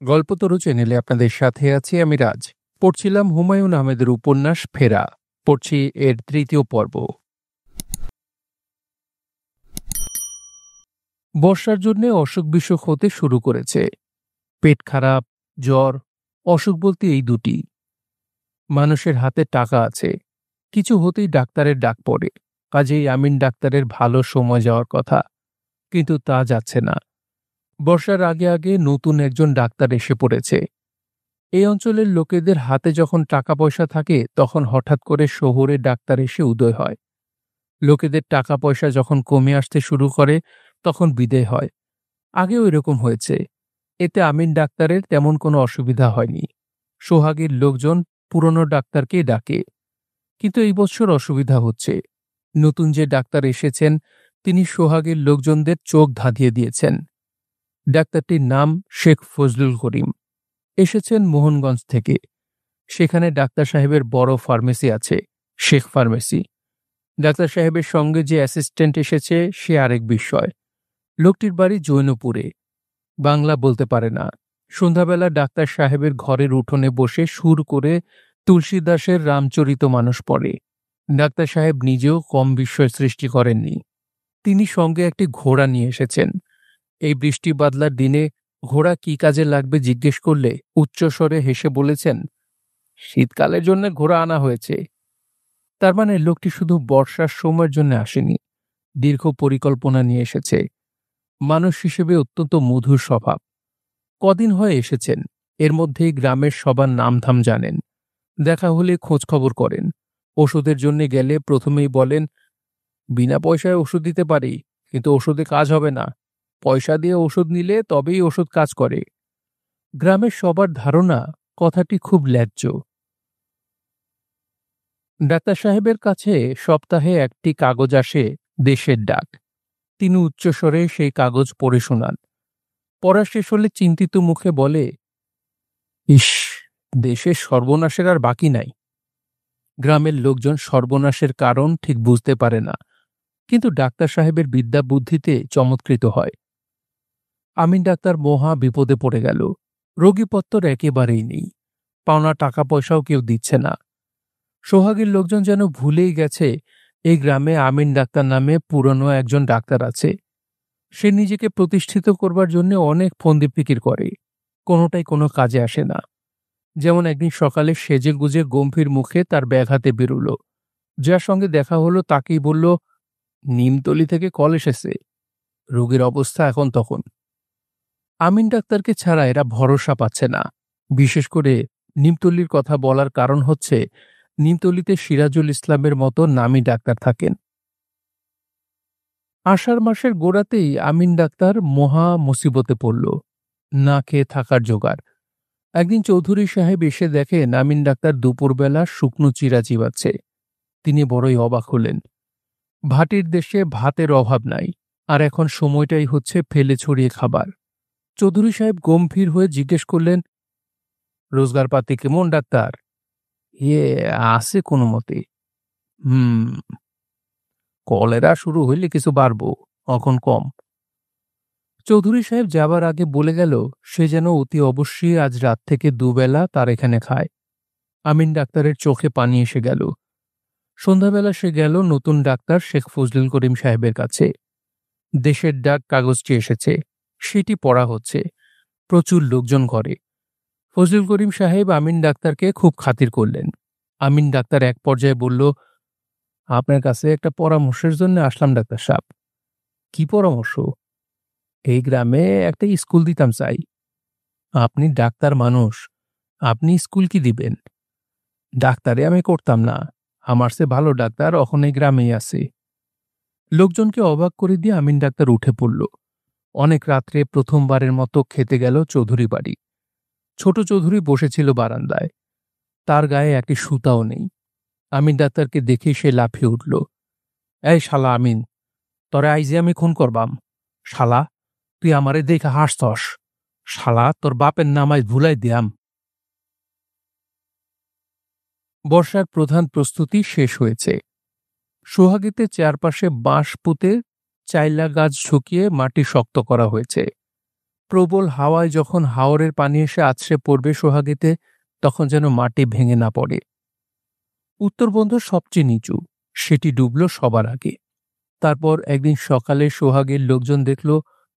গল্পতরু চ্যানেলে আপনাদের সাথে আছি আমি রাজ। পড়ছিলাম হুমায়ুন আহমেদের উপন্যাস ফেরা। পড়ছি এর তৃতীয় পর্ব। বর্ষার জন্য অসুখ বিসুখ হতে শুরু করেছে। পেট খারাপ, জ্বর, অসুখ বলতে এই দুটি। মানুষের হাতে টাকা আছে, কিছু হতেই ডাক্তারের ডাক পড়ে। কাজেই আমিন ডাক্তারের ভালো সময় যাওয়ার কথা, কিন্তু তা যাচ্ছে না। বর্ষার আগে আগে নতুন একজন ডাক্তার এসে পড়েছে। এই অঞ্চলের লোকেদের হাতে যখন টাকা পয়সা থাকে তখন হঠাৎ করে শহরে ডাক্তার এসে উদয় হয়। লোকেদের টাকা পয়সা যখন কমে আসতে শুরু করে তখন বিদেয় হয়। আগেও এরকম হয়েছে। এতে আমিন ডাক্তারের তেমন কোনো অসুবিধা হয়নি। সোহাগীর লোকজন পুরনো ডাক্তারকেই ডাকে। কিন্তু এই বছর অসুবিধা হচ্ছে। নতুন যে ডাক্তার এসেছেন তিনি সোহাগীর লোকজনদের চোখ ধাঁধিয়ে দিয়েছেন। ডাক্তারটির নাম শেখ ফজলুল করিম। এসেছেন মোহনগঞ্জ থেকে। সেখানে ডাক্তার সাহেবের বড় ফার্মেসি আছে, শেখ ফার্মেসি। ডাক্তার সাহেবের সঙ্গে যে অ্যাসিস্ট্যান্ট এসেছে সে আরেক বিষয়। লোকটির বাড়ি জৈনপুরে। বাংলা বলতে পারে না। সন্ধ্যাবেলা ডাক্তার সাহেবের ঘরের উঠোনে বসে সুর করে তুলসীদাসের রামচরিত মানস পড়ে। ডাক্তার সাহেব নিজেও কম বিস্ময় সৃষ্টি করেননি। তিনি সঙ্গে একটি ঘোড়া নিয়ে এসেছেন। এই বৃষ্টি বাদলার দিনে ঘোড়া কি কাজে লাগবে জিজ্ঞেস করলে উচ্চস্বরে হেসে বলেছেন, শীতকালের জন্য ঘোড়া আনা হয়েছে। তার মানে লোকটি শুধু বর্ষার সময়ের জন্য আসেনি, দীর্ঘ পরিকল্পনা নিয়ে এসেছে। মানুষ হিসেবে অত্যন্ত মধুর স্বভাব। কদিন হয়ে এসেছেন, এর মধ্যেই গ্রামের সবার নামধাম জানেন। দেখা হলে খোঁজ খবর করেন। ওষুধের জন্য গেলে প্রথমেই বলেন, বিনা পয়সায় ওষুধ দিতে পারি, কিন্তু ওষুধে কাজ হবে না। পয়সা দিয়ে ওষুধ নিলে তবেই ওষুধ কাজ করে। গ্রামের সবার ধারণা কথাটি খুব ন্যায্য। ডাক্তার সাহেবের কাছে সপ্তাহে একটি কাগজ আসে, দেশের ডাক। তিনি উচ্চস্বরে সেই কাগজ পড়ে শোনান। পড়া শেষ হলে চিন্তিত মুখে বলে, ইস, দেশের সর্বনাশের আর বাকি নাই। গ্রামের লোকজন সর্বনাশের কারণ ঠিক বুঝতে পারে না, কিন্তু ডাক্তার সাহেবের বিদ্যা বুদ্ধিতে চমৎকৃত হয়। আমিন ডাক্তার মহা বিপদে পড়ে গেল। রোগীপত্তর একেবারেই নেই। পাওনা টাকা পয়সাও কেউ দিচ্ছে না। সোহাগীর লোকজন যেন ভুলেই গেছে এই গ্রামে আমিন ডাক্তার নামে পুরনো একজন ডাক্তার আছে। সে নিজেকে প্রতিষ্ঠিত করবার জন্য অনেক ফন্দি ফিকির করে, কোনোটাই কোনো কাজে আসে না। যেমন একদিন সকালে সেজে গুজে গম্ভীর মুখে তার ব্যাগ হাতে বেরুল। যার সঙ্গে দেখা হলো তাকেই বলল, নিমতলি থেকে কল এসেছে, রোগীর অবস্থা এখন তখন। আমিন ডাক্তারকে ছাড়া এরা ভরসা পাচ্ছে না। বিশেষ করে নিমতলির কথা বলার কারণ হচ্ছে নিমতলিতে সিরাজুল ইসলামের মতো নামী ডাক্তার থাকেন। আষাঢ় মাসের গোড়াতেই আমিন ডাক্তার মহা মুসিবতে পড়ল। না খেয়ে থাকার জোগাড়। একদিন চৌধুরী সাহেব এসে দেখেন আমিন ডাক্তার দুপুরবেলা শুকনো চিরা চিবাচ্ছে। তিনি বড়ই অবাক হলেন। ভাটির দেশে ভাতের অভাব নাই, আর এখন সময়টাই হচ্ছে ফেলে ছড়িয়ে খাবার। চৌধুরী সাহেব গম্ভীর হয়ে জিজ্ঞেস করলেন, রোজগারপাতি কেমন ডাক্তার? ইয়ে, আছে কোনো মতে। কলেরা শুরু হইলে কিছু বাড়বো, এখন কম। চৌধুরী সাহেব যাবার আগে বলে গেল সে যেন অতি অবশ্যই আজ রাত থেকে দুবেলা তার এখানে খায়। আমিন ডাক্তারের চোখে পানি এসে গেল। সন্ধ্যাবেলা সে গেল নতুন ডাক্তার শেখ ফজলুল করিম সাহেবের কাছে। দেশের ডাক কাগজটি এসেছে, সেটি পড়া হচ্ছে। প্রচুর লোকজন ঘরে। ফজলুল করিম সাহেব আমিন ডাক্তারকে খুব খাতির করলেন। আমিন ডাক্তার এক পর্যায়ে বলল, আপনার কাছে একটা পরামর্শের জন্য আসলাম ডাক্তার সাহেব। কি পরামর্শ? এই গ্রামে একটা স্কুল দিতাম চাই। আপনি ডাক্তার মানুষ, আপনি স্কুল কি দিবেন? ডাক্তারে আমি করতাম না, আমার চেয়ে ভালো ডাক্তার এখন এই গ্রামেই আছে। লোকজনকে অবাক করে দিয়ে আমিন ডাক্তার উঠে পড়ল। অনেক রাত্রে প্রথমবারের মতো খেতে গেল চৌধুরী বাড়ি। ছোট চৌধুরী বসেছিল বারান্দায়। তার গায়ে একটি সুতাও নেই। আমিন ডাক্তারকে দেখে সে লাফিয়ে উঠল। এই শালা আমিন, তরে আইজে আমি খুন করবাম। শালা, তুই আমারে দেখে হাসতস। শালা, তোর বাপের নাম আজ ভুলাই দিয়াম। বর্ষার প্রধান প্রস্তুতি শেষ হয়েছে। সোহাগীতে চারপাশে বাঁশ পুঁতে চাইলা গাছ ঝুঁকিয়ে মাটি শক্ত করা হয়েছে। প্রবল হাওয়ায় যখন হাওরের পানি এসে আছড়ে পড়বে সোহাগীতে, তখন যেন মাটি ভেঙে না পড়ে। উত্তরবন্ধ সবচেয়ে নিচু, সেটি ডুবল সবার আগে। তারপর একদিন সকালে সোহাগের লোকজন দেখল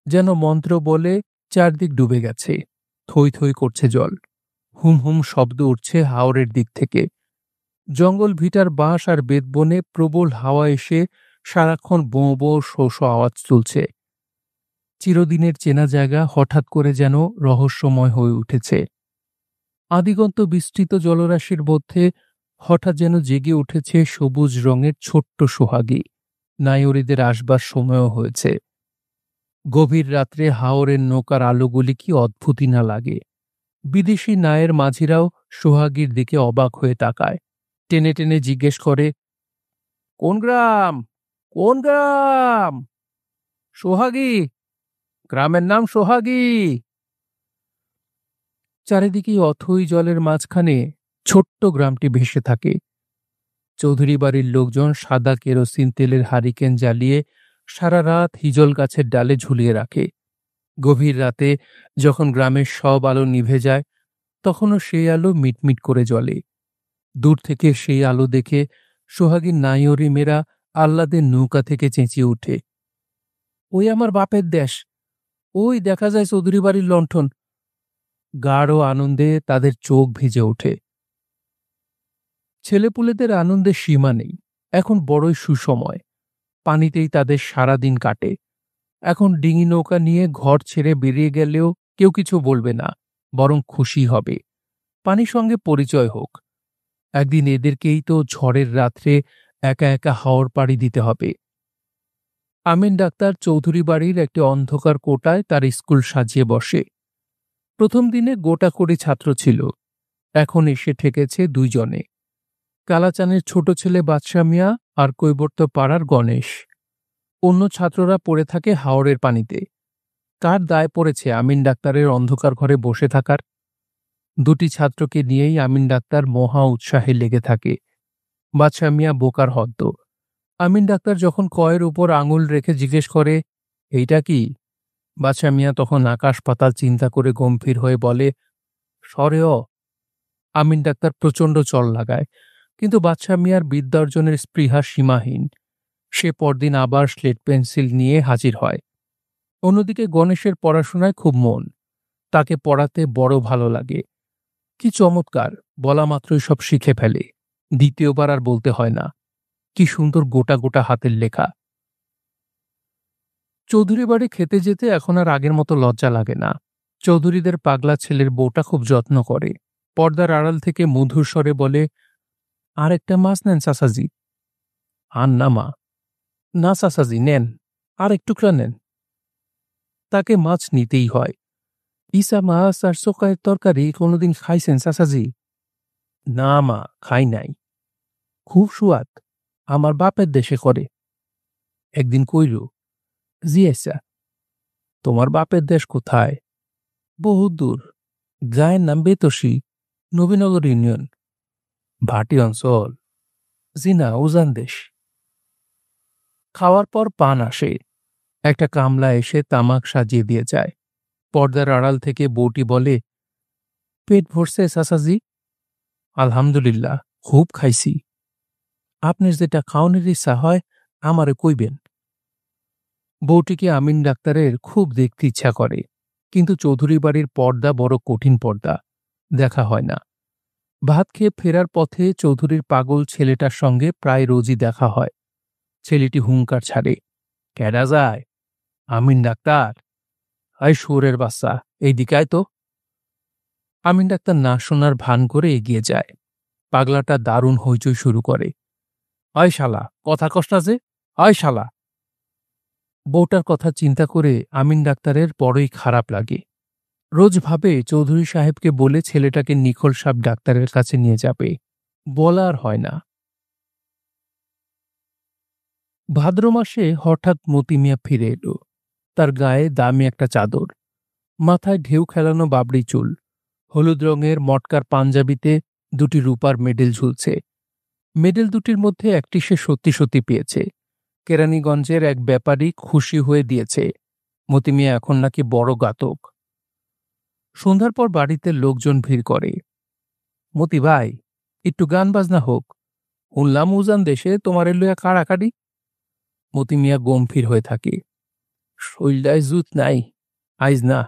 যেন মন্ত্র বলে চারদিক ডুবে গেছে। থই থই করছে জল, হুম হুম শব্দ উঠছে হাওরের দিক থেকে। জঙ্গল ভিটার বাঁশ আর বেতবনে প্রবল হাওয়া এসে সারাক্ষণ বোঁ বোঁ শো শো আওয়াজ তুলছে। চিরদিনের চেনা জায়গা হঠাৎ করে যেন রহস্যময় হয়ে উঠেছে। আদিগন্ত বিস্তৃত জলরাশির মধ্যে হঠাৎ যেন জেগে উঠেছে সবুজ রঙের ছোট্ট সোহাগী। নায়রীদের আসবার সময়ও হয়েছে। গভীর রাত্রে হাওরের নৌকার আলোগুলি কি অদ্ভুতই না লাগে। বিদেশি নায়ের মাঝিরাও সোহাগীর দিকে অবাক হয়ে তাকায়, টেনে টেনে জিজ্ঞেস করে, কোন গ্রাম, কোন গ্রাম? সোহাগী, গ্রামের নাম সোহাগী। চারিদিকে অথই জলের মাঝখানে ছোট্ট গ্রামটি ভেসে থাকে। চৌধুরী বাড়ির লোকজন সাদা কেরোসিন তেলের হারিকেন জ্বালিয়ে সারা রাত হিজল গাছের ডালে ঝুলিয়ে রাখে। গভীর রাতে যখন গ্রামের সব আলো নিভে যায়, তখনও সেই আলো মিটমিট করে জ্বলে। দূর থেকে সেই আলো দেখে সোহাগীর নাইয়রি মেয়েরা আহ্লাদের নৌকা থেকে চেঁচিয়ে ওঠে, ওই আমার বাপের দেশ, ওই দেখা যায় চৌধুরী বাড়ির লণ্ঠন। গাঢ় আনন্দে তাদের চোখ ভিজে ওঠে। ছেলেপুলেদের আনন্দের সীমা নেই। এখন বড়ই সুসময়, পানিতেই তাদের সারাদিন কাটে। এখন ডিঙি নৌকা নিয়ে ঘর ছেড়ে বেরিয়ে গেলেও কেউ কিছু বলবে না, বরং খুশি হবে। পানির সঙ্গে পরিচয় হোক। একদিন এদেরকেই তো ঝড়ের রাত্রে একা একা হাওর পাড়ি দিতে হবে। আমিন ডাক্তার চৌধুরী বাড়ির একটি অন্ধকার কোটায় তার স্কুল সাজিয়ে বসে। প্রথম দিনে গোটা করে ছাত্র ছিল, এখন এসে ঠেকেছে দুইজনে, কালাচানের ছোট ছেলে বাদশা মিয়া আর কৈবর্ত পাড়ার গণেশ। অন্য ছাত্ররা পড়ে থাকে হাওরের পানিতে। কার দায় পড়েছে আমিন ডাক্তারের অন্ধকার ঘরে বসে থাকার? দুটি ছাত্রকে নিয়েই আমিন ডাক্তার মহা উৎসাহে লেগে থাকে। বাদশা মিয়া বোকার হদ্দ। আমিন ডাক্তার যখন কয়ের উপর আঙুল রেখে জিজ্ঞেস করে, এইটা কি? বাদশা মিয়া তখন আকাশ পাতাল চিন্তা করে গম্ভীর হয়ে বলে, সরেও। আমিন ডাক্তার প্রচণ্ড চল লাগায়, কিন্তু বাদশা মিয়ার বিদ্যার্জনের স্পৃহা সীমাহীন। সে পরদিন আবার স্লেট পেন্সিল নিয়ে হাজির হয়। অন্যদিকে গণেশের পড়াশোনায় খুব মন, তাকে পড়াতে বড় ভালো লাগে। কি চমৎকার, বলা মাত্রই সব শিখে ফেলে, দ্বিতীয়বার আর বলতে হয় না। কি সুন্দর গোটা গোটা হাতের লেখা। চৌধুরী বাড়ি খেতে যেতে এখন আর আগের মতো লজ্জা লাগে না। চৌধুরীদের পাগলা ছেলের বউটা খুব যত্ন করে। পর্দার আড়াল থেকে মধুর স্বরে বলে, আর একটা মাছ নেন চাচাজি। আর না মা। না চাচাজি নেন, আর এক টুকরা নেন। তাকে মাছ নিতেই হয়। ইসা মাছ আর চোকায়ের তরকারি কোনোদিন খাইছেন চাচাজি? না মা, খাই নাই। খুব সুয়াদ, আমার বাপের দেশে করে। একদিন কইল, জি আচ্ছা। তোমার বাপের দেশ কোথায়? বহুত দূর। গায়ের নাম বেতসী, নবীনগর ইউনিয়ন। ভাটি অঞ্চল? জি না, উজান দেশ। খাওয়ার পর পান আসে। একটা কামলা এসে তামাক সাজিয়ে দিয়ে যায়। পর্দার আড়াল থেকে বউটি বলে, পেট ভরছে চাচাজি? আলহামদুলিল্লাহ, খুব খাইছি। আপনার যেটা খাওয়ানোর ইচ্ছা হয় আমারে কইবেন। বউটিকে আমিন ডাক্তারের খুব দেখতে ইচ্ছা করে, কিন্তু চৌধুরী বাড়ির পর্দা বড় কঠিন পর্দা, দেখা হয় না। ভাত খেয়ে ফেরার পথে চৌধুরীর পাগল ছেলেটার সঙ্গে প্রায় রোজই দেখা হয়। ছেলেটি হুঙ্কার ছাড়ে, কেডা যায়? আমিন ডাক্তার। আই শুয়োরের বাচ্চা, এই দিকায় তো। আমিন ডাক্তার না শোনার ভান করে এগিয়ে যায়। পাগলাটা দারুণ হইচই শুরু করে, আয় শালা, কথা কষ্ট যে, আয় শালা। বউটার কথা চিন্তা করে আমিন ডাক্তারের বড়ই খারাপ লাগে। রোজ ভাবে চৌধুরী সাহেবকে বলে ছেলেটাকে নিখোল সাহেব ডাক্তারের কাছে নিয়ে যাবে, বলা আর হয় না। ভাদ্র মাসে হঠাৎ মতি মিয়া ফিরে এলো। তার গায়ে দামি একটা চাদর, মাথায় ঢেউ খেলানো বাবড়ি চুল, হলুদ রঙের মটকার পাঞ্জাবিতে দুটি রূপার মেডেল ঝুলছে। মেডেল দুটির মধ্যে একটি সে সত্যি সত্যি পেয়েছে। কেরানীগঞ্জের এক ব্যাপারী খুশি হয়ে দিয়েছে। মতি মিয়া এখন নাকি বড় গাতক। সন্ধ্যার পর বাড়িতে লোকজন ভিড় করে। মতি ভাই, একটু গান বাজনা হোক, উল্লাম উজান দেশে তোমার লইয়া কাড়াকাড়ি। মতি মিয়া গম্ভীর হয়ে থাকে। শৈলটায় জুত নাই, আইজ না।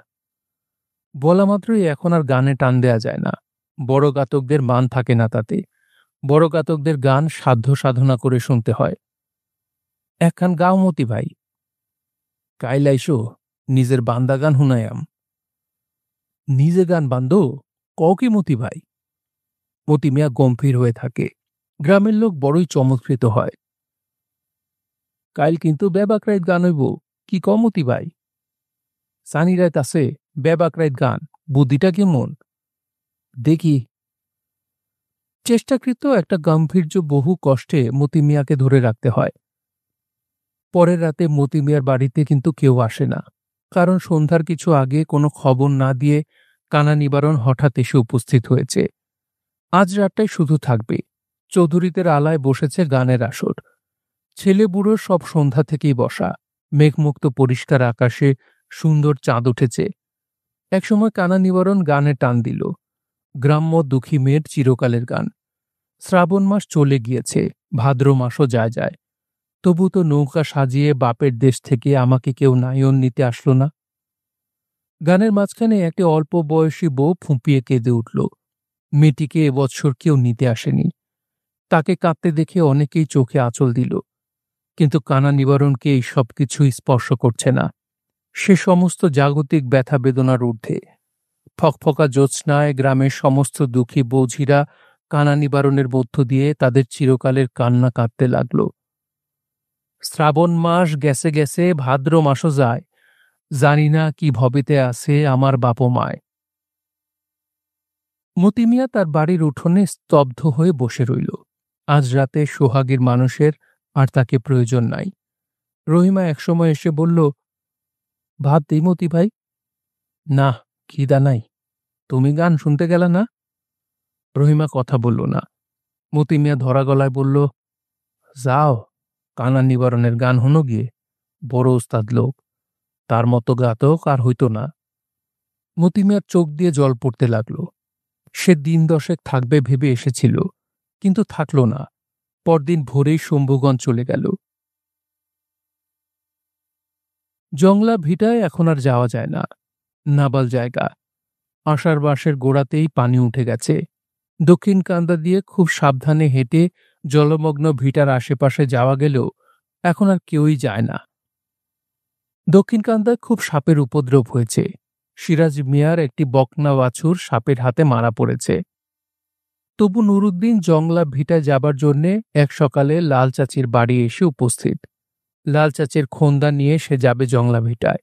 বলা মাত্রই এখন আর গানে টান দেয়া যায় না। বড় গাতকদের মান থাকে না তাতে। বড় গাতকদের গান সাধ্য সাধনা করে শুনতে হয়। একখান গাও মতি ভাই। কাইলাইসো, নিজের বান্দা গান হুনায়াম। নিজে গান বান্ধ, কও কি মতি ভাই? মতি মিয়া গম্ভীর হয়ে থাকে। গ্রামের লোক বড়ই চমৎকৃত হয়। কাইল কিন্তু বেবাকরাইত গান হইব, কি কও মতি ভাই? সানি রাত আছে, বেবাকরাইত গান, বুদ্ধিটা কেমন? দেখি। চেষ্টাকৃত একটা গাম্ভীর্য বহু কষ্টে মতি মিয়াকে ধরে রাখতে হয়। পরের রাতে মতি মিয়ার বাড়িতে কিন্তু কেউ আসে না, কারণ সন্ধ্যার কিছু আগে কোনো খবর না দিয়ে কানা নিবারণ হঠাৎ এসে উপস্থিত হয়েছে। আজ রাতটাই শুধু থাকবে। চৌধুরীদের আলায় বসেছে গানের আসর। ছেলে বুড়োর সব সন্ধ্যা থেকেই বসা। মেঘমুক্ত পরিষ্কার আকাশে সুন্দর চাঁদ উঠেছে। একসময় কানা নিবারণ গানে টান দিল। গ্রাম্য দুঃখী মেয়ের চিরকালের গান। শ্রাবণ মাস চলে গিয়েছে, ভাদ্র মাসও যায় যায়। তবু তো নৌকা সাজিয়ে বাপের দেশ থেকে আমাকে কেউ নায়ন নিতে আসলো না। গানের মাঝখানে একটি অল্প বয়সী বউ ফুঁপিয়ে কেঁদে উঠল। মেয়েটিকে এবৎসর কেউ নিতে আসেনি। তাকে কাঁদতে দেখে অনেকেই চোখে আঁচল দিল, কিন্তু কানা নিবারণকে এই সব কিছুই স্পর্শ করছে না। সে সমস্ত জাগতিক ব্যথা বেদনার ঊর্ধ্বে। ফকফকা জ্যোৎস্নায় গ্রামের সমস্ত দুঃখী বৌঝিরা কানা নিবারণের মধ্য দিয়ে তাদের চিরকালের কান্না কাঁদতে লাগল। শ্রাবণ মাস গেছে গেছে, ভাদ্র মাসও যায়, জানি না কি ভবেতে আছে আমার বাপ মায়। মতি মিয়া তার বাড়ির উঠোনে স্তব্ধ হয়ে বসে রইল। আজ রাতে সোহাগীর মানুষের আর তাকে প্রয়োজন নাই। রহিমা একসময় এসে বলল, ভাত দেই মতি ভাই? না, খিদা নাই। তুমি গান শুনতে গেলা না? রহিমা কথা বলল না। মতি মিয়া ধরা গলায় বলল, যাও, কানা নিবারণের গান হনো গিয়ে, বড় ওস্তাদ লোক, তার মতো গাতক আর হইত না। মতি মিয়ার চোখ দিয়ে জল পড়তে লাগল। সে দিন দশেক থাকবে ভেবে এসেছিল, কিন্তু থাকল না। পরদিন ভোরেই শম্ভুগঞ্জ চলে গেল। জংলা ভিটায় এখন আর যাওয়া যায় না, নাবাল জায়গা। আষাঢ় মাসের গোড়াতেই পানি উঠে গেছে। দক্ষিণ কান্দা দিয়ে খুব সাবধানে হেঁটে জলমগ্ন ভিটার আশেপাশে যাওয়া গেলেও এখন আর কেউই যায় না। দক্ষিণ কান্দায় খুব সাপের উপদ্রব হয়েছে। সিরাজ মিয়ার একটি বকনা বাছুর সাপের হাতে মারা পড়েছে। তবু নুরুদ্দিন জংলা ভিটায় যাবার জন্যে এক সকালে লাল চাচির বাড়ি এসে উপস্থিত। লাল চাচির খোন্দা নিয়ে সে যাবে জংলা ভিটায়।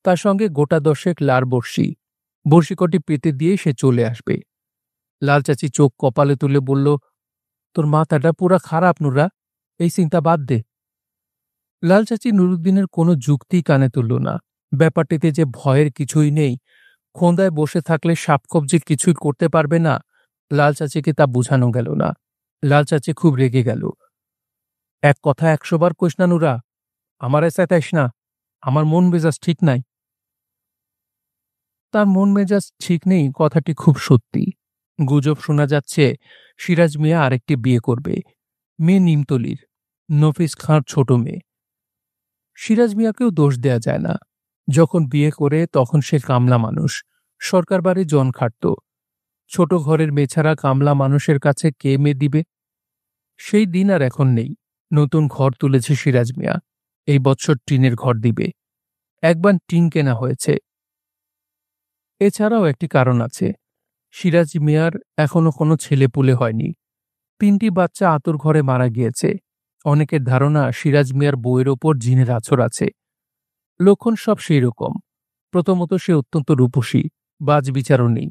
তার সঙ্গে গোটা দশেক লার বর্ষি, বর্ষিকটি পেতে দিয়ে সে চলে আসবে। লাল চাচি চোখ কপালে তুলে বলল, তোর মাথাটা পুরা খারাপ নুরা, এই চিন্তা বাদ দে। লাল চাচি নুরুদ্দিনের কোনো যুক্তি কানে তুলল না। ব্যাপারটিতে যে ভয়ের কিছুই নেই, খোন্দায় বসে থাকলে সাপখোপ যে কিছুই করতে পারবে না, লাল চাচিকে তা বুঝানো গেল না। লাল চাচি খুব রেগে গেল। এক কথা 100 বার কইস না নুরা, আমার চেতাইস না, আমার মন মেজাজ ঠিক নাই। তার মন মেজাজ ঠিক নেই কথাটি খুব সত্যি। গুজব শোনা যাচ্ছে সিরাজ মিয়া আরেকটি বিয়ে করবে। মেয়ে নিমতলির, নফিস খাঁর ছোট মেয়ে। সিরাজ মিয়াকেও দোষ দেয়া যায় না। যখন বিয়ে করে তখন সে কামলা মানুষ, সরকার বাড়ি জন খাটত। ছোট ঘরের মেয়ে ছাড়া কামলা মানুষের কাছে কে মেয়ে দিবে? সেই দিন আর এখন নেই। নতুন ঘর তুলেছে সিরাজ মিয়া। এই বছর টিনের ঘর দিবে। একবার টিন কেনা হয়েছে। এছাড়াও একটি কারণ আছে। সিরাজ মিয়ার এখনো কোনো ছেলেপুলে হয়নি। 3টি বাচ্চা আতুর ঘরে মারা গিয়েছে। অনেকের ধারণা সিরাজ মিয়ার বউয়ের ওপর জিনের আছর আছে। লক্ষণ সব সেই রকম। প্রথমত সে অত্যন্ত রূপসী, বাজ বিচারও নেই।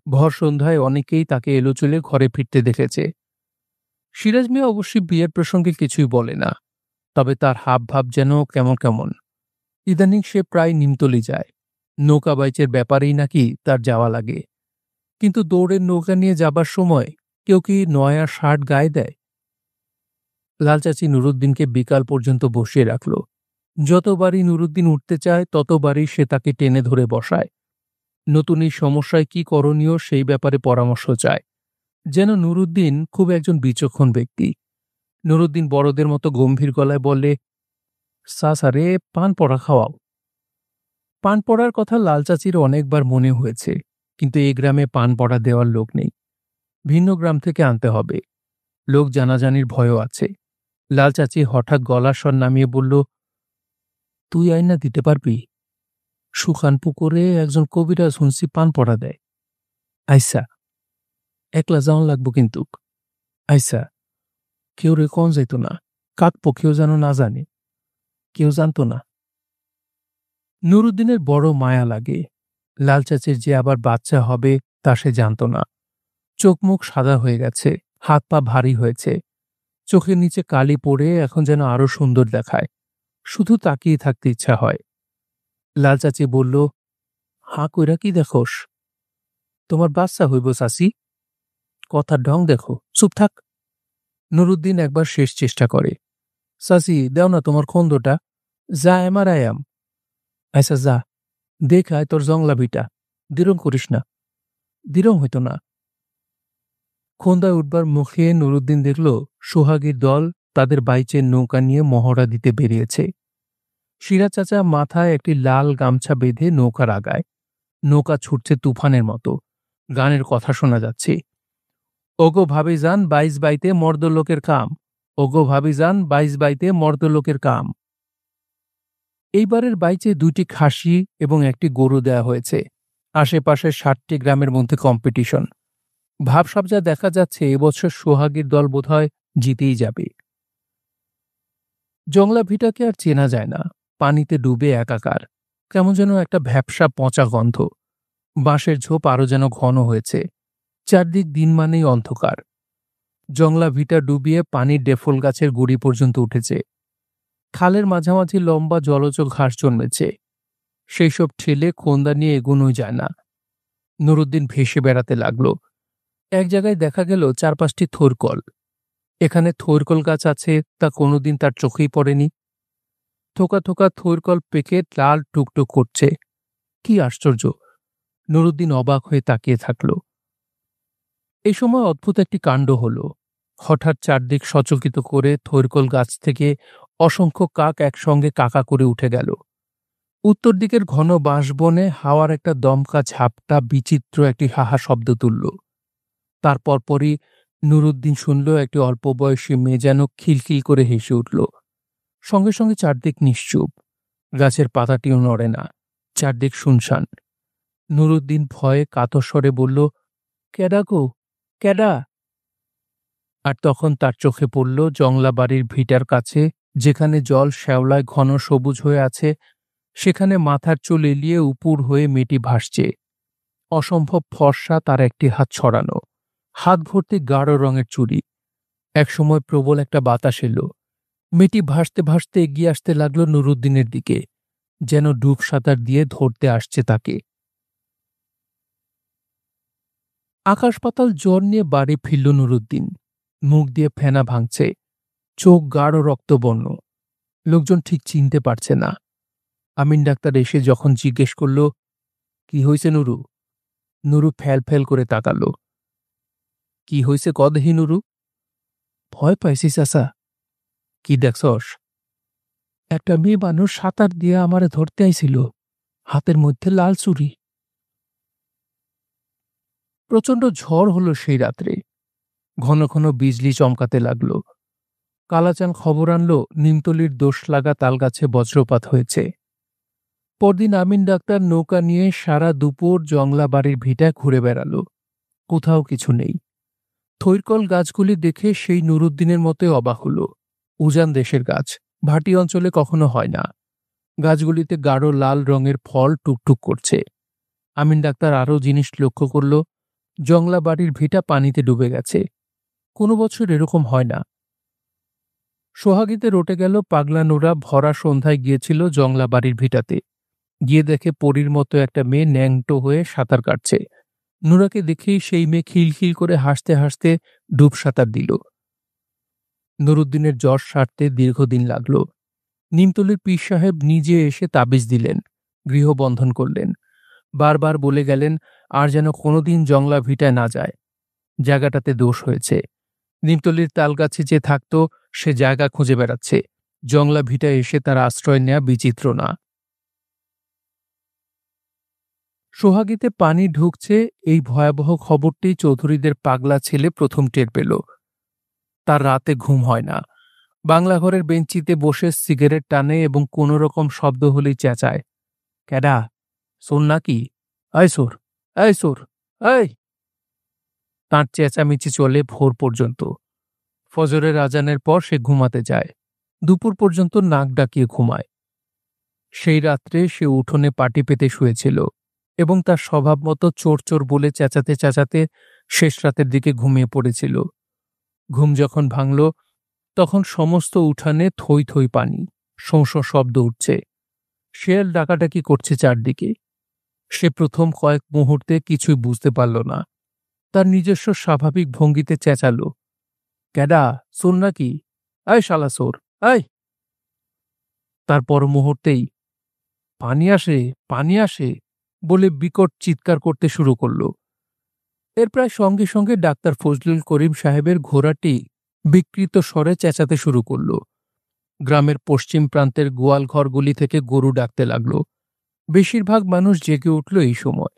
ভর সন্ধ্যায় অনেকেই তাকে এলোচলে ঘরে ফিরতে দেখেছে। সিরাজ মিয়া অবশ্যই বিয়ের প্রসঙ্গে কিছুই বলে না, তবে তার হাব ভাব যেন কেমন কেমন। ইদানিং সে প্রায় নিমতলি যায়। নৌকা বাইচের ব্যাপারেই নাকি তার যাওয়া লাগে। কিন্তু দৌড়ের নৌকা নিয়ে যাবার সময় কেউ কি নয়া শার্ট গায়ে দেয়? লাল চাচি নুরুদ্দিনকে বিকাল পর্যন্ত বসিয়ে রাখল। যতবারই নুরুদ্দিন উঠতে চায় ততবারই সে তাকে টেনে ধরে বসায়। নতুন এই সমস্যায় কি করণীয় সেই ব্যাপারে পরামর্শ চায়। যেন নুরুদ্দিন খুব একজন বিচক্ষণ ব্যক্তি। নুরুদ্দিন বড়দের মতো গম্ভীর গলায় বললে, সাসারে পান পড়া খাওয়াও। পান পড়ার কথা লাল চাচির অনেকবার মনে হয়েছে, কিন্তু এই গ্রামে পান পড়া দেওয়ার লোক নেই। ভিন্ন গ্রাম থেকে আনতে হবে। লোক জানাজানির ভয়ও আছে। লাল চাচি হঠাৎ গলার স্বর নামিয়ে বলল, তুই আইনা দিতে পারবি? সুখান পুকুরে একজন কবিরাজ শুনছি পান পড়া দেয়। আইসা, একলা যাওয়ান লাগবো কিন্তু। আইসা, কেউ রে কন যাইত না, কাক পক্ষেও যেন না জানে। কেউ জানত না। নুরুদ্দিনের বড় মায়া লাগে। লাল চাচির যে আবার বাচ্চা হবে তা সে জানত না। চোখ মুখ সাদা হয়ে গেছে, হাত পা ভারী হয়েছে, চোখের নিচে কালি পড়ে এখন যেন আরো সুন্দর দেখায়। শুধু তাকিয়ে থাকতে ইচ্ছা হয়। লাল চাচি বলল, হাঁ কইরা কি দেখোস? তোমার বাচ্চা হইব চাচি। কথার ঢং দেখো, চুপ থাক। নুরুদ্দিন একবার শেষ চেষ্টা করে, চাচি দেও না তোমার খন্দটা, যা এমার আয়াম। আচ্ছা যা, দেখায় তোর জংলা বিটা, দিরম করিস না। দিরম হইত না। খন্দায় উঠবার মুখে নুরুদ্দিন দেখল সোহাগীর দল তাদের বাইচের নৌকা নিয়ে মহড়া দিতে বেরিয়েছে। সিরাজ চাচা মাথায় একটি লাল গামছা বেঁধে নৌকার আগায়। নৌকা ছুটছে তুফানের মতো। গানের কথা শোনা যাচ্ছে, ওগো ভাবি যান 22 বাইতে মর্দলোকের কাম, ওগো ভাবি যান 22 বাইতে মর্দলোকের কাম। এইবারের বাইচে 2টি খাসি এবং একটি গরু দেয়া হয়েছে। আশেপাশের 60টি গ্রামের মধ্যে কম্পিটিশন। ভাবসাব যা দেখা যাচ্ছে এবছর সোহাগীর দল বোধহয় জিতেই যাবে। জংলা ভিটাকে আর চেনা যায় না। পানিতে ডুবে একাকার। কেমন যেন একটা ভ্যাপসা পচা গন্ধ। বাঁশের ঝোপ আরো যেন ঘন হয়েছে। চারদিক দিন মানেই অন্ধকার। জংলা ভিটা ডুবিয়ে পানির ডেফল গাছের গুড়ি পর্যন্ত উঠেছে। খালের মাঝামাঝি লম্বা জলজ ঘাস জন্মেছে। সেই সব ঠেলে খন্দা নিয়ে এগোনোই যায় না। নুরুদ্দিন ভেসে বেড়াতে লাগল। এক জায়গায় দেখা গেল 4-5টি থোরকল। এখানে থৈরকল গাছ আছে তা কোনোদিন তার চোখেই পড়েনি। থোকা থোকা থৈরকল পেকে লাল টুকটুক করছে। কি আশ্চর্য! নুরুদ্দিন অবাক হয়ে তাকিয়ে থাকল। এই সময় অদ্ভুত একটি কাণ্ড হল। হঠাৎ চারদিক সচকিত করে থৈরকল গাছ থেকে অসংখ্য কাক একসঙ্গে কাকা করে উঠে গেল। উত্তর দিকের ঘন বাঁশবনে হাওয়ার একটা দমকা ঝাপটা বিচিত্র একটি হাহা শব্দ তুলল। তার পরপরই নুরুদ্দিন শুনল একটি অল্প বয়সী মেয়ে যেন খিলখিল করে হেসে উঠল। সঙ্গে সঙ্গে চারদিক নিশ্চুপ। গাছের পাতাটিও নড়ে না। চারদিক শুনশান। নুরুদ্দিন ভয়ে কাতর স্বরে বলল, ক্যাডা গো, ক্যাডা? আর তখন তার চোখে পড়ল জংলা বাড়ির ভিটার কাছে, যেখানে জল শ্যাওলায় ঘন সবুজ হয়ে আছে, সেখানে মাথার চুল এলিয়ে উপুর হয়ে মেয়েটি ভাসছে। অসম্ভব ফর্সা, তার একটি হাত ছড়ানো, হাত ভর্তি গাঢ় রঙের চুড়ি। একসময় প্রবল একটা বাতাস এলো। মেয়েটি ভাসতে ভাসতে এগিয়ে আসতে লাগলো নুরুদ্দিনের দিকে, যেন ডুব সাঁতার দিয়ে ধরতে আসছে তাকে। আকাশ পাতাল জ্বর নিয়ে বাড়ি ফিরল নুরুদ্দিন। মুখ দিয়ে ফেনা ভাঙছে, চোখ গাঢ় রক্তবর্ণ। লোকজন ঠিক চিনতে পারছে না। আমিন ডাক্তার এসে যখন জিজ্ঞেস করল, কি হয়েছে নুরু? নুরু ফ্যাল ফ্যাল করে তাকাল। কি হয়েছে কদেহি নুরু? ভয় পাইছি চাচা। কি দেখছস? একটা মেয়ে মানুষ সাঁতার দিয়ে আমারে ধরতে আইছিল, হাতের মধ্যে লাল চুড়ি। প্রচণ্ড ঝড় হলো সেই রাত্রে। ঘন ঘন বিজলি চমকাতে লাগল। কালাচান খবর আনল নিমতলির দোষ লাগা তালগাছে বজ্রপাত হয়েছে। পরদিন আমিন ডাক্তার নৌকা নিয়ে সারা দুপুর জংলা বাড়ির ভিটায় ঘুরে বেড়াল। কোথাও কিছু নেই। থৈরকল গাছগুলি দেখে সেই নুরুদ্দিনের মতোই অবাক হল। উজান দেশের গাছ, ভাটি অঞ্চলে কখনো হয় না। গাছগুলিতে গাঢ় লাল রঙের ফল টুকটুক করছে। আমিন ডাক্তার আরও জিনিস লক্ষ্য করল, জংলা বাড়ির ভিটা পানিতে ডুবে গেছে। কোনো বছর এরকম হয় না। সোহাগীতে রটে গেল পাগলা নোরা ভরা সন্ধ্যায় গিয়েছিল জংলা বাড়ির ভিটাতে। গিয়ে দেখে পরীর মতো একটা মেয়ে ন্যাংটো হয়ে সাঁতার কাটছে। নুরাকে দেখেই সেই মেয়ে খিলখিল করে হাসতে হাসতে ডুব সাঁতার দিল। নুরুদ্দিনের জ্বর সারতে দীর্ঘদিন লাগল। নিমতলির পীর সাহেব নিজে এসে তাবিজ দিলেন, গৃহবন্ধন করলেন। বারবার বলে গেলেন আর যেন কোনোদিন জংলা ভিটায় না যায়। জায়গাটাতে দোষ হয়েছে। নিমতলির তালগাছে যে থাকত সে জায়গা খুঁজে বেড়াচ্ছে। জংলা ভিটায় এসে তার আশ্রয় নেয়া বিচিত্র না। সোহাগীতে পানি ঢুকছে এই ভয়াবহ খবরটি চৌধুরীদের পাগলা ছেলে প্রথম টের পেল। তার রাতে ঘুম হয় না। বাংলা ঘরের বেঞ্চিতে বসে সিগারেট টানে এবং কোনো রকম শব্দ হলেই চেঁচায়, ক্যাডা, সোর নাকি? এই সোর, এই সোর, এই। তাঁর চেঁচামেচি চলে ভোর পর্যন্ত। ফজরের আজানের পর সে ঘুমাতে যায়। দুপুর পর্যন্ত নাক ডাকিয়ে ঘুমায়। সেই রাত্রে সে উঠোনে পাটি পেতে শুয়েছিল এবং তার স্বভাবমতো চোর চোর বলে চেঁচাতে চেঁচাতে শেষ রাতের দিকে ঘুমিয়ে পড়েছিল। ঘুম যখন ভাঙল তখন সমস্ত উঠানে থই থই পানি, শোঁ শোঁ শব্দ উঠছে। শেয়াল ডাকাডাকি করছে চারদিকে। সে প্রথম কয়েক মুহূর্তে কিছুই বুঝতে পারল না। তার নিজস্ব স্বাভাবিক ভঙ্গিতে চেঁচাল, ক্যাডা, সোর নাকি? এই শালা সোর, এই। তার পর মুহূর্তেই পানি আসে, পানি আসে বলে বিকট চিৎকার করতে শুরু করল। এর প্রায় সঙ্গে সঙ্গে ডাক্তার ফজলুল করিম সাহেবের ঘোড়াটি বিকৃত স্বরে চেঁচাতে শুরু করল। গ্রামের পশ্চিম প্রান্তের গোয়াল ঘরগুলি থেকে গরু ডাকতে লাগল। বেশিরভাগ মানুষ জেগে উঠল এই সময়।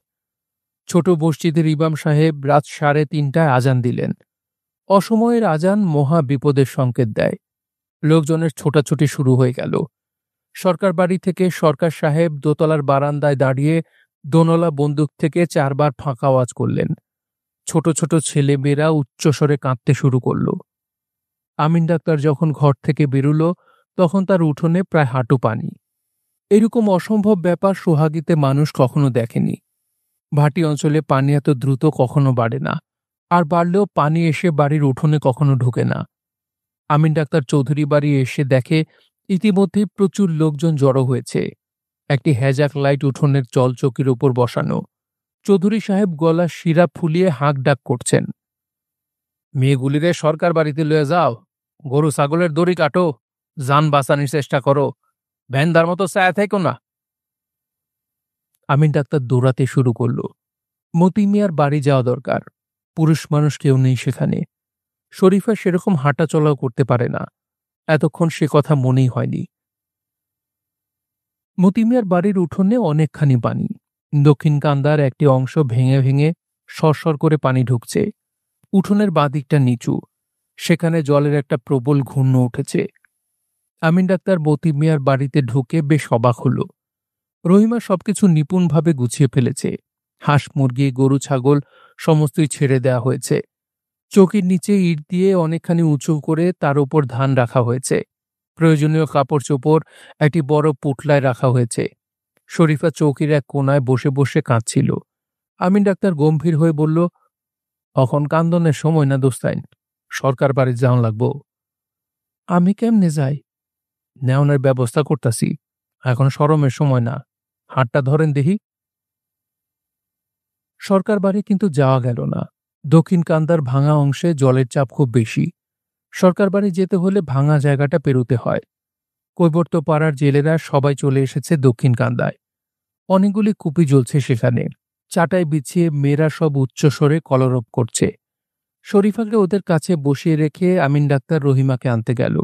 ছোট মসজিদের ইমাম সাহেব রাত 3:30টায় আজান দিলেন। অসময়ের আজান মহা বিপদের সংকেত দেয়। লোকজনের ছোটাছুটি শুরু হয়ে গেল। সরকার বাড়ি থেকে সরকার সাহেব দোতলার বারান্দায় দাঁড়িয়ে দোনলা বন্দুক থেকে 4 বার ফাঁকা আওয়াজ করলেন। ছোট ছোট ছেলেমেয়েরা উচ্চস্বরে কাঁদতে শুরু করল। আমিন ডাক্তার যখন ঘর থেকে বেরুল তখন তার উঠোনে প্রায় হাঁটু পানি। এরকম অসম্ভব ব্যাপার সোহাগীতে মানুষ কখনো দেখেনি। ভাটি অঞ্চলে পানি এত দ্রুত কখনো বাড়ে না, আর বাড়লেও পানি এসে বাড়ির উঠোনে কখনো ঢুকে না। আমিন ডাক্তার চৌধুরী বাড়ি এসে দেখে ইতিমধ্যেই প্রচুর লোকজন জড়ো হয়েছে। একটি হ্যাজাক লাইট উঠোনের জলচৌকির উপর বসানো। চৌধুরী সাহেব গলা শিরা ফুলিয়ে হাঁক ডাক করছেন, মেয়েগুলিরে সরকার বাড়িতে লয়ে যাও, গরু ছাগলের দড়ি কাটো, যান বাঁচানোর চেষ্টা করো, ভ্যানদার মতো ছায়া থেকো না। আমিন ডাক্তার দৌড়াতে শুরু করল। মতি মিয়ার বাড়ি যাওয়া দরকার। পুরুষ মানুষ কেউ নেই সেখানে। শরীফা সেরকম হাঁটা চলাও করতে পারে না। এতক্ষণ সে কথা মনেই হয়নি। মতি মিয়ার বাড়ির উঠোনে অনেকখানি পানি। দক্ষিণ কান্দার একটি অংশ ভেঙে ভেঙে সরসর করে পানি ঢুকছে। উঠোনের বাঁদিকটা নিচু, সেখানে জলের একটা প্রবল ঘূর্ণ উঠেছে। আমিন ডাক্তার মতি মিয়ার বাড়িতে ঢুকে বেশ অবাক হল। রহিমা সবকিছু নিপুণভাবে গুছিয়ে ফেলেছে। হাঁস মুরগি গরু ছাগল সমস্তই ছেড়ে দেয়া হয়েছে। চৌকির নিচে ইট দিয়ে অনেকখানি উঁচু করে তার উপর ধান রাখা হয়েছে। প্রয়োজনীয় কাপড় চোপড় একটি বড় পুটলায় রাখা হয়েছে। শরীফা চৌকির এক কোনায় বসে বসে কাঁদছিল। আমিন ডাক্তার গম্ভীর হয়ে বলল, এখন কান্দনের সময় না দোস্তাইন, সরকার বাড়ি যাওয়া লাগবো। আমি কেমনে যাই? নেওয়ানোর ব্যবস্থা করতাছি, এখন শরমের সময় না, হাতটা ধরেন দেখি। সরকার বাড়ি কিন্তু যাওয়া গেল না। দক্ষিণ কান্দার ভাঙা অংশে জলের চাপ খুব বেশি। সরকার বাড়ি যেতে হলে ভাঙা জায়গাটা পেরুতে হয়। কৈবর্ত পাড়ার জেলেরা সবাই চলে এসেছে দক্ষিণ কান্দায়। অনেকগুলি কুপি জ্বলছে সেখানে। চাটাই বিছিয়ে মেয়েরা সব উচ্চস্বরে কলরব করছে। শরীফাকে ওদের কাছে বসিয়ে রেখে আমিন ডাক্তার রহিমাকে আনতে গেল।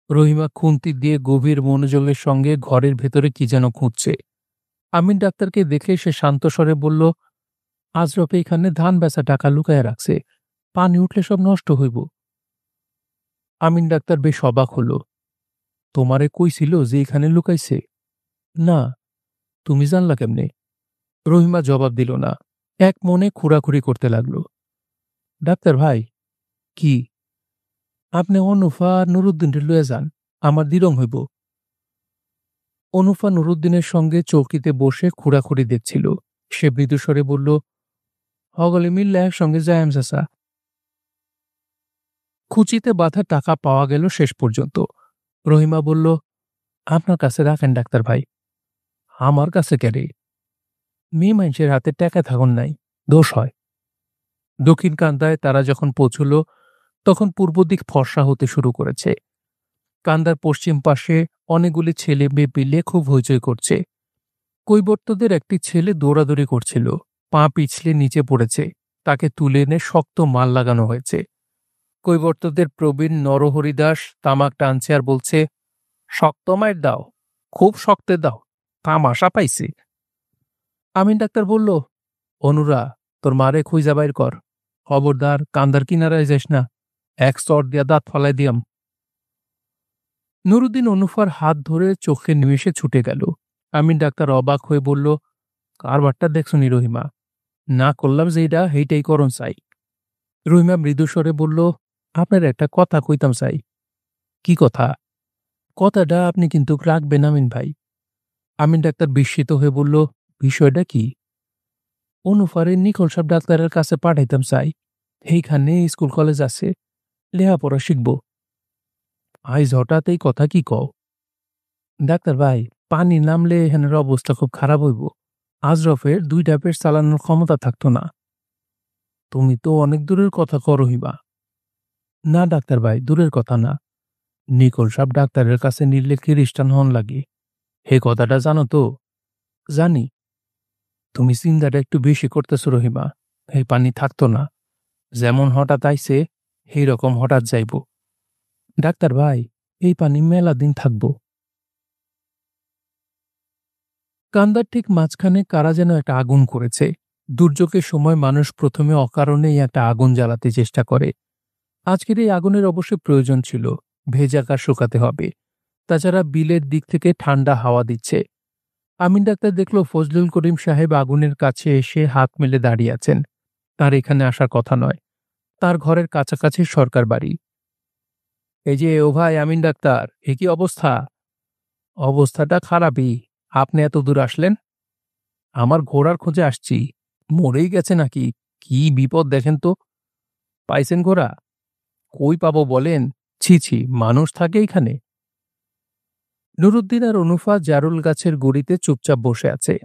রহিমা খুন্তি দিয়ে গভীর মনোযোগের সঙ্গে ঘরের ভেতরে কি যেন খুঁজছে। আমিন ডাক্তারকে দেখে সে শান্ত স্বরে বলল, আজরফে এখানে ধান বেচা টাকা লুকায় রাখছে, পানি উঠলে সব নষ্ট হইব। আমিন ডাক্তার বেশ অবাক হল। তোমারে কইছিল যে এখানে লুকাইছে? না, তুমি জানলা কেমনে? রহিমা জবাব দিল না। এক মনে খুঁড়াখুড়ি করতে লাগল। ডাক্তার ভাই, কি? আপনি অনুফা আর নুরুদ্দিনকে লয়ে যান, আমার দিরং হইব। অনুফা নুরুদ্দিনের সঙ্গে চৌকিতে বসে খুঁড়াখুড়ি দেখছিল। সে মৃদুস্বরে বলল, হগলে মিললে একসঙ্গে যায়াম চাচা। খুচিতে বাঁধা টাকা পাওয়া গেল শেষ পর্যন্ত। রহিমা বলল, আপনার কাছে রাখেন ডাক্তার ভাই। আমার কাছে কেরে? মেয়ে মানুষের হাতে টাকা থাকুন নাই, দোষ হয়। দক্ষিণ কান্দায় তারা যখন পৌঁছল তখন পূর্ব দিক ফর্সা হতে শুরু করেছে। কান্দার পশ্চিম পাশে অনেকগুলি ছেলে মেয়ে মিলে খুব হইচই করছে। কৈবর্তদের একটি ছেলে দৌড়াদৌড়ি করছিল, পা পিছলে নিচে পড়েছে, তাকে তুলে এনে শক্ত মাল লাগানো হয়েছে। কৈবর্তদের প্রবীণ নরহরিদাস তামাক টানছে আর বলছে, শক্ত মায়ের দাও, খুব শক্তে দাও, তামাশা পাইছে। আমিন ডাক্তার বলল, অনুরা, তোর মারে খুঁজা বাইর কর, খবরদার কান্দার কিনারায় যাস না, এক চর দিয়া দাঁত ফলাই দিয়াম। নুরুদ্দিন অনুফার হাত ধরে চোখে নিমেষে ছুটে গেল। আমিন ডাক্তার অবাক হয়ে বলল, কারবারটা দেখছনি রহিমা? না করলাম যেইটা সেইটাই করণ চাই। রহিমা মৃদুস্বরে বলল, আপনার একটা কথা কইতাম চাই। কি কথা? কথাটা আপনি কিন্তু রাখবেন আমিন ভাই। আমিন ডাক্তার বিস্মিত হয়ে বলল, বিষয়টা কি? অনুফারে নিকল সাহেব ডাক্তারের কাছে পাঠাইতাম চাই, সেইখানে স্কুল কলেজ আছে, লেহাপড়া শিখব। আইজ হঠাৎ এই কথা কি কও? ডাক্তার ভাই, পানি নামলে এখানের অবস্থা খুব খারাপ হইব। আজরফের 2টা পেট চালানোর ক্ষমতা থাকতো না। তুমি তো অনেক দূরের কথা করো হিবা। না ডাক্তার ভাই, দূরের কথা না। নিকল সাহেব ডাক্তারের কাছে নিলে খ্রিস্টান হন লাগে, হে কথাটা জানো তো? জানি। তুমি চিন্তাটা একটু বেশি করতেছ রহিমা। এই পানি থাকতো না, যেমন হঠাৎ আইছে সেই রকম হঠাৎ যাইব। ডাক্তার ভাই, এই পানি মেলা দিন থাকবো। কান্দার ঠিক মাঝখানে কারা যেন একটা আগুন করেছে। দুর্যোগের সময় মানুষ প্রথমে অকারণেই একটা আগুন জ্বালাতে চেষ্টা করে। আজকের এই আগুনের অবশ্যই প্রয়োজন ছিল, ভেজাকার শুকাতে হবে। তাছাড়া বিলের দিক থেকে ঠান্ডা হাওয়া দিচ্ছে। আমিন ডাক্তার দেখল ফজলুল করিম সাহেব আগুনের কাছে এসে হাত মেলে দাঁড়িয়ে আছেন। তার এখানে আসার কথা নয়, তার ঘরের কাছাকাছি সরকার বাড়ি। এই যে ও ভাই আমিন ডাক্তার, এ কি অবস্থা? অবস্থাটা খারাপই। আপনি এত দূর আসলেন? আমার ঘোড়ার খোঁজে আসছি। মরেই গেছে নাকি? কি বিপদ দেখেন তো। পাইছেন ঘোড়া? কই পাবো বলেন? ছি ছি, মানুষ থাকে এখানে? নুরুদ্দিন আর অনুফা জারুল গাছের গুড়িতে চুপচাপ বসে আছে।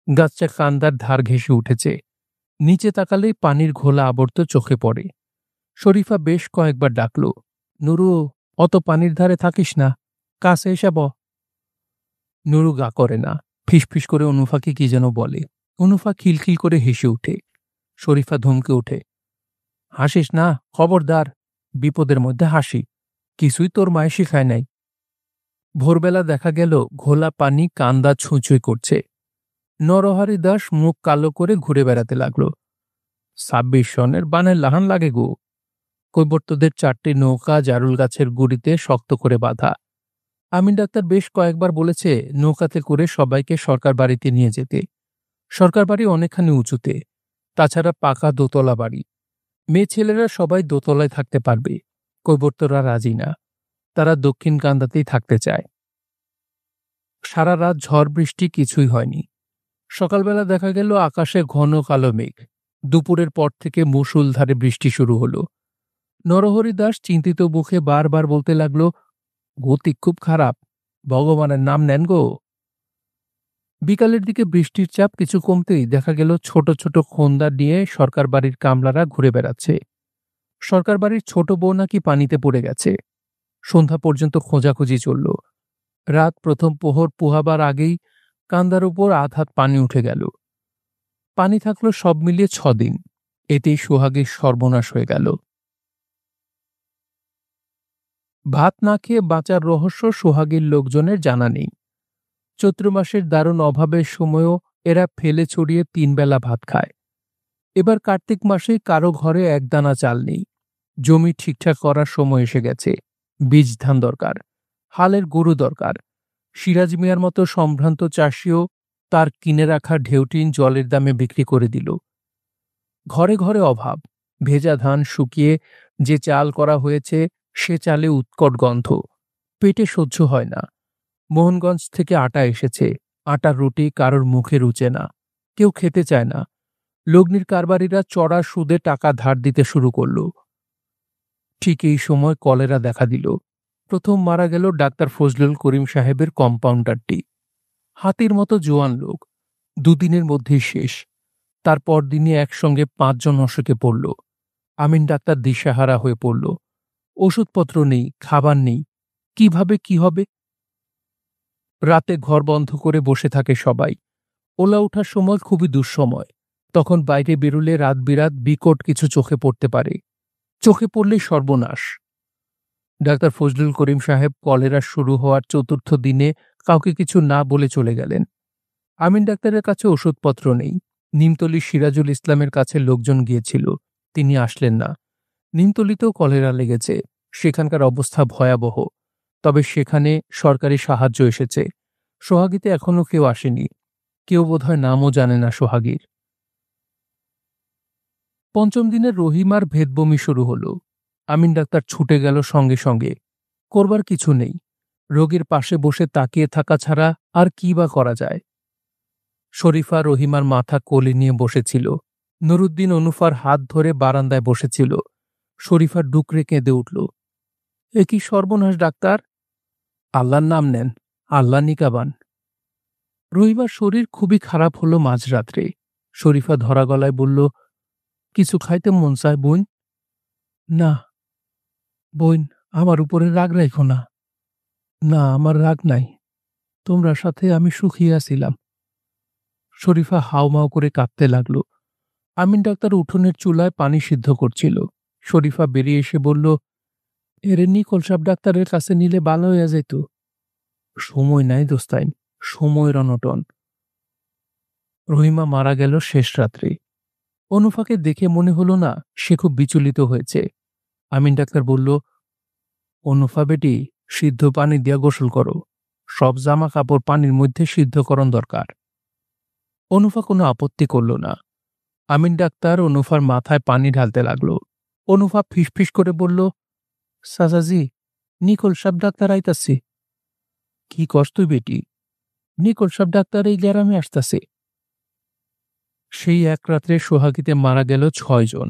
গাছটা কান্দার ধার ঘেঁষে উঠেছে। নিচে তাকালেই পানির ঘোলা আবর্ত চোখে পড়ে। শরীফা বেশ কয়েকবার ডাকল, নুরু, অত পানির ধারে থাকিস না, কাছে এসে ব। নুরু গা করে না, ফিসফিস করে অনুফাকে কি যেন বলে। অনুফা খিলখিল করে হেসে উঠে। শরীফা ধমকে ওঠে, হাসিস না, খবরদার, বিপদের মধ্যে হাসি, কিছুই তোর মায়ে শিখায় নাই। ভোরবেলা দেখা গেল ঘোলা পানি কান্দা ছুঁচুই করছে। নরহরি দাস মুখ কালো করে ঘুরে বেড়াতে লাগল। 26 সনের বানের লাহান লাগে গো। কৈবর্তদের 4টি নৌকা জারুল গাছের গুড়িতে শক্ত করে বাঁধা। আমিন ডাক্তার বেশ কয়েকবার বলেছে নৌকাতে করে সবাইকে সরকার বাড়িতে নিয়ে যেতে। সরকার বাড়ি অনেকখানি উঁচুতে, তাছাড়া পাকা দোতলা বাড়ি। মেয়ে ছেলেরা সবাই দোতলায় থাকতে পারবে। কৈবর্তরা রাজি না, তারা দক্ষিণ কান্দাতেই থাকতে চায়। সারা রাত ঝড় বৃষ্টি কিছুই হয়নি। সকালবেলা দেখা গেল আকাশে ঘন কালো মেঘ। দুপুরের পর থেকে মুষলধারে বৃষ্টি শুরু হলো। নরহরি দাস চিন্তিত মুখে বারবার বলতে লাগল, গতি খুব খারাপ, ভগবানের নাম নেন গো। বিকালের দিকে বৃষ্টির চাপ কিছু কমতেই দেখা গেল ছোট ছোট খোন্দা নিয়ে সরকার বাড়ির কামলারা ঘুরে বেড়াচ্ছে। সরকার বাড়ির ছোট বউ নাকি পানিতে পড়ে গেছে। সন্ধ্যা পর্যন্ত খোঁজাখুঁজি চলল। রাত প্রথম প্রহর পোহাবার আগেই কান্দার উপর আধ হাত পানি উঠে গেল। পানি থাকলো সব মিলিয়ে 6 দিন। এতেই সোহাগের সর্বনাশ হয়ে গেল। ভাত না খেয়ে বাঁচার রহস্য সোহাগের লোকজনের জানা নেই। চৈত্র মাসের দারুণ অভাবের সময়ও এরা ফেলে ছড়িয়ে 3 বেলা ভাত খায়। এবার কার্তিক মাসে কারো ঘরে একদানা চাল নেই। জমি ঠিকঠাক করার সময় এসে গেছে। বীজ ধান দরকার, হালের গরু দরকার। সিরাজ মিয়ার মতো সম্ভ্রান্ত চাষিও তার কিনে রাখা ঢেউটিন জলের দামে বিক্রি করে দিল। ঘরে ঘরে অভাব। ভেজা ধান শুকিয়ে যে চাল করা হয়েছে সে চালে উৎকট গন্ধ, পেটে সহ্য হয় না। মোহনগঞ্জ থেকে আটা এসেছে। আটার রুটি কারোর মুখে রুচে না, কেউ খেতে চায় না। লগ্নির কারবারিরা চড়া সুদে টাকা ধার দিতে শুরু করল। ঠিক এই সময় কলেরা দেখা দিল। প্রথম মারা গেল ডাক্তার ফজলুল করিম সাহেবের কম্পাউন্ডারটি। হাতির মতো জোয়ান লোক, 2 দিনের মধ্যেই শেষ। তারপর দিনই একসঙ্গে 5 জন অসুখে পড়ল। আমিন ডাক্তার দিশাহারা হয়ে পড়ল। ওষুধপত্র নেই, খাবার নেই, কিভাবে কি হবে। রাতে ঘর বন্ধ করে বসে থাকে সবাই। ওলা ওঠার সময় খুবই দুঃসময়। তখন বাইরে বেরুলে রাত বিরাত বিকট কিছু চোখে পড়তে পারে। চোখে পড়লেই সর্বনাশ। ডাক্তার ফজলুল করিম সাহেব কলেরা শুরু হওয়ার চতুর্থ দিনে কাউকে কিছু না বলে চলে গেলেন। আমিন ডাক্তারের কাছে ওষুধপত্র নেই। নিমতলী সিরাজুল ইসলামের কাছে লোকজন গিয়েছিল, তিনি আসলেন না। নিমতলীতেও কলেরা লেগেছে, সেখানকার অবস্থা ভয়াবহ। তবে সেখানে সরকারি সাহায্য এসেছে। সোহাগীতে এখনো কেউ আসেনি, কেউ বোধহয় নামও জানে না সোহাগীর। পঞ্চম দিনে রহিমার ভেদবমি শুরু হল। আমিন ডাক্তার ছুটে গেল সঙ্গে সঙ্গে। করবার কিছু নেই, রোগীর পাশে বসে তাকিয়ে থাকা ছাড়া আর কি বা করা যায়। শরীফা রহিমার মাথা কোলে নিয়ে বসেছিল। নুরুদ্দিন অনুফার হাত ধরে বারান্দায় বসেছিল। শরীফা ডুকরে কেঁদে উঠল। এ কি সর্বনাশ ডাক্তার! আল্লাহর নাম নেন, আল্লাহ নিকাবান। রহিমার শরীর খুবই খারাপ হলো মাঝরাত্রে। শরীফা ধরা গলায় বলল, কিছু খাইতে মন চায় বোন? না বোন, আমার উপরে রাগ রাখো না। না, আমার রাগ নাই, তোমরা সাথে আমি সুখী আছিলাম। শরীফা হাউমাউ করে কাঁদতে লাগল। আমিন ডাক্তার উঠোনের চুলায় পানি সিদ্ধ করছিল। শরীফা বেরিয়ে এসে বলল, এরে নিকল সাহেব ডাক্তারের কাছে নিলে ভালো হইয়া যেত। সময় নাই দোস্তাইন, সময়ের অনটন। রহিমা মারা গেল শেষ রাত্রে। অনুফাকে দেখে মনে হলো না সে খুব বিচলিত হয়েছে। আমিন ডাক্তার বলল, অনুফা বেটি, সিদ্ধ পানি দিয়া গোসল করো। সব জামা কাপড় পানির মধ্যে সিদ্ধকরণ দরকার। অনুফা কোনো আপত্তি করল না। আমিন ডাক্তার অনুফার মাথায় পানি ঢালতে লাগল। অনুফা ফিসফিস করে বলল, সাজাজি, নিকল সাহেব ডাক্তার আইতাছে। কি কষ্ট বেটি? নিকল সাহেব ডাক্তার এই গ্যারামে আসতেছে। সেই এক রাত্রে সোহাগীতে মারা গেল 6 জন।